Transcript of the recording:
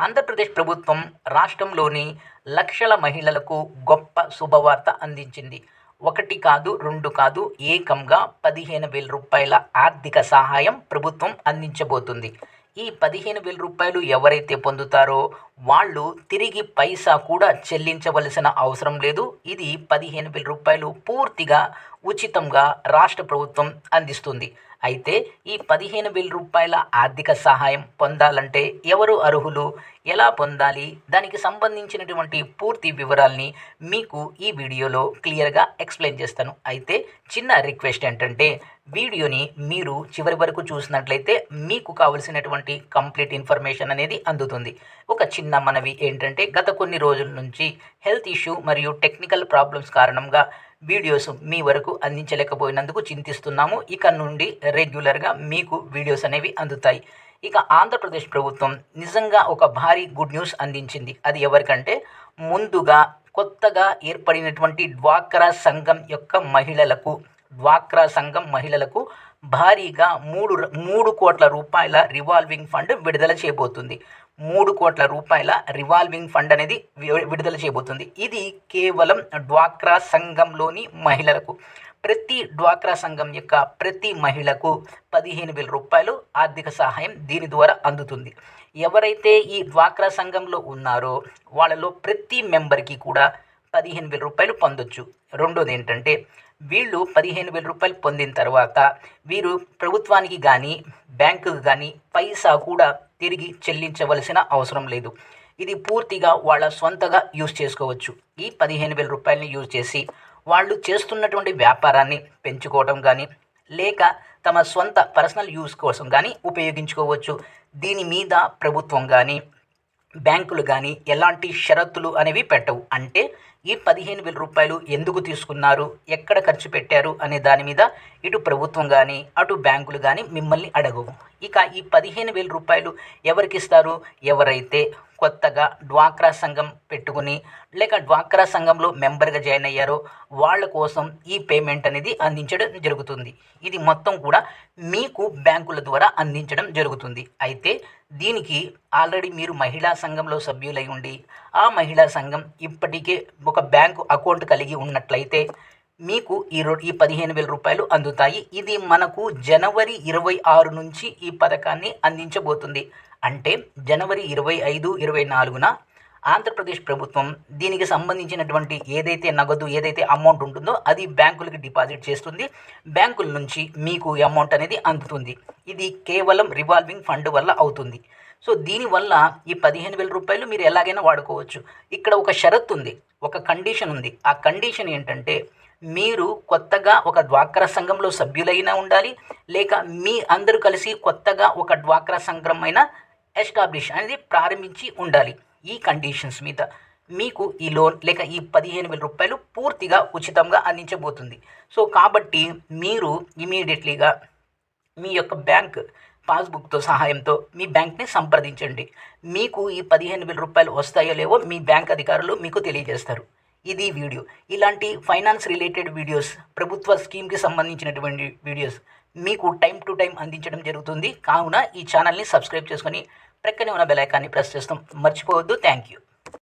ఆంధ్రప్రదేశ్ ప్రభుత్వం రాష్ట్రంలోని లక్షల మహిళలకు గొప్ప శుభవార్త అందించింది. ఒకటి కాదు, రెండు కాదు, ఏకంగా 15,000 రూపాయల ఆర్థిక సహాయం ప్రభుత్వం అందించబోతుంది. ఈ 15,000 రూపాయలు ఎవరైతే పొందుతారో వాళ్ళు తిరిగి పైసా కూడా చెల్లించవలసిన అవసరం లేదు. ఇది 15,000 రూపాయలు పూర్తిగా ఉచితంగా రాష్ట్ర ప్రభుత్వం అందిస్తుంది. అయితే ఈ 15,000 రూపాయల ఆర్థిక సహాయం పొందాలంటే ఎవరు అర్హులు, ఎలా పొందాలి, దానికి సంబంధించినటువంటి పూర్తి వివరాల్ని మీకు ఈ వీడియోలో క్లియర్గా ఎక్స్ప్లెయిన్ చేస్తాను. అయితే చిన్న రిక్వెస్ట్ ఏంటంటే వీడియోని మీరు చివరి వరకు చూసినట్లయితే మీకు కావలసినటువంటి కంప్లీట్ ఇన్ఫర్మేషన్ అనేది అందుతుంది. ఒక చిన్న మనవి ఏంటంటే గత కొన్ని రోజుల నుంచి హెల్త్ ఇష్యూ మరియు టెక్నికల్ ప్రాబ్లమ్స్ కారణంగా వీడియోస్ మీ వరకు అందించలేకపోయినందుకు చింతిస్తున్నాము. ఇక నుండి రెగ్యులర్గా మీకు వీడియోస్ అనేవి అందుతాయి. ఇక ఆంధ్రప్రదేశ్ ప్రభుత్వం నిజంగా ఒక భారీ గుడ్ న్యూస్ అందించింది. అది ఎవరికంటే ముందుగా కొత్తగా ఏర్పడినటువంటి డ్వాక్రా సంఘం మహిళలకు భారీగా 3 కోట్ల రూపాయల రివాల్వింగ్ ఫండ్ విడుదల చేయబోతుంది. 3 కోట్ల రూపాయల రివాల్వింగ్ ఫండ్ అనేది విడుదల చేయబోతుంది. ఇది కేవలం డ్వాక్రా సంఘంలోని మహిళలకు. ప్రతి డ్వాక్రా సంఘం యొక్క ప్రతి మహిళకు 15,000 రూపాయలు ఆర్థిక సహాయం దీని ద్వారా అందుతుంది. ఎవరైతే ఈ డ్వాక్రా సంఘంలో ఉన్నారో వాళ్ళలో ప్రతి మెంబర్కి కూడా 15,000 రూపాయలు పొందొచ్చు. రెండోది ఏంటంటే వీళ్ళు 15,000 రూపాయలు పొందిన తర్వాత వీరు ప్రభుత్వానికి కానీ బ్యాంకుకు కానీ పైసా కూడా తిరిగి చెల్లించవలసిన అవసరం లేదు. ఇది పూర్తిగా వాళ్ళ సొంతగా యూజ్ చేసుకోవచ్చు. ఈ 15,000 రూపాయలని యూజ్ చేసి వాళ్ళు చేస్తున్నటువంటి వ్యాపారాన్ని పెంచుకోవడం కానీ లేక తమ సొంత పర్సనల్ యూజ్ కోసం కానీ ఉపయోగించుకోవచ్చు. దీని మీద ప్రభుత్వం కానీ బ్యాంకులు కానీ ఎలాంటి షరతులు అనేవి పెట్టవు. అంటే ఈ 15,000 రూపాయలు ఎందుకు తీసుకున్నారు, ఎక్కడ ఖర్చు పెట్టారు అనే దాని మీద ఇటు ప్రభుత్వం కానీ అటు బ్యాంకులు కానీ మిమ్మల్ని అడగవు. ఇక ఈ 15,000 రూపాయలు ఎవరికి ఇస్తారు? ఎవరైతే కొత్తగా డ్వాక్రా సంఘం పెట్టుకుని లేక డ్వాక్రా సంఘంలో మెంబర్గా జాయిన్ అయ్యారో వాళ్ళ కోసం ఈ పేమెంట్ అనేది అందించడం జరుగుతుంది. ఇది మొత్తం కూడా మీకు బ్యాంకుల ద్వారా అందించడం జరుగుతుంది. అయితే దీనికి ఆల్రెడీ మీరు మహిళా సంఘంలో సభ్యులై ఉండి ఆ మహిళా సంఘం ఇప్పటికే ఒక బ్యాంకు అకౌంట్ కలిగి ఉన్నట్లయితే మీకు ఈ 15,000 రూపాయలు అందుతాయి. ఇది మనకు జనవరి 26 నుంచి ఈ పథకాన్ని అందించబోతుంది. అంటే జనవరి 25, 24న ఆంధ్రప్రదేశ్ ప్రభుత్వం దీనికి సంబంధించినటువంటి ఏదైతే అమౌంట్ ఉంటుందో అది బ్యాంకులకి డిపాజిట్ చేస్తుంది. బ్యాంకుల నుంచి మీకు ఈ అమౌంట్ అనేది అందుతుంది. ఇది కేవలం రివాల్వింగ్ ఫండ్ వల్ల అవుతుంది. సో దీనివల్ల ఈ 15,000 రూపాయలు మీరు ఎలాగైనా వాడుకోవచ్చు. ఇక్కడ ఒక షరతు ఉంది, ఒక కండిషన్ ఉంది. ఆ కండిషన్ ఏంటంటే మీరు కొత్తగా ఒక డ్వాక్రా సంఘంలో సభ్యులైనా ఉండాలి, లేక మీ అందరూ కలిసి కొత్తగా ఒక డ్వాక్రా సంఘం అయినా ఎస్టాబ్లిష్ అనేది ప్రారంభించి ఉండాలి. ఈ కండిషన్స్ మీద మీకు ఈ లోన్ లేక ఈ 15,000 రూపాయలు పూర్తిగా ఉచితంగా అందించబోతుంది. సో కాబట్టి మీరు ఇమీడియట్లీగా మీ యొక్క బ్యాంక్ పాస్బుక్తో సహాయంతో మీ బ్యాంక్ని సంప్రదించండి. మీకు ఈ 15,000 రూపాయలు వస్తాయో లేవో మీ బ్యాంక్ అధికారులు మీకు తెలియజేస్తారు. ఇది వీడియో. ఇలాంటి ఫైనాన్స్ రిలేటెడ్ వీడియోస్, ప్రభుత్వ స్కీమ్కి సంబంధించినటువంటి వీడియోస్ మీకు టైం టు టైం అందించడం జరుగుతుంది. కావున ఈ ఛానల్ని సబ్స్క్రైబ్ చేసుకొని ప్రక్కనే ఉన్న బెల్ ఐకాన్ని ప్రెస్ చేస్తాం మర్చిపోవద్దు. Thank you.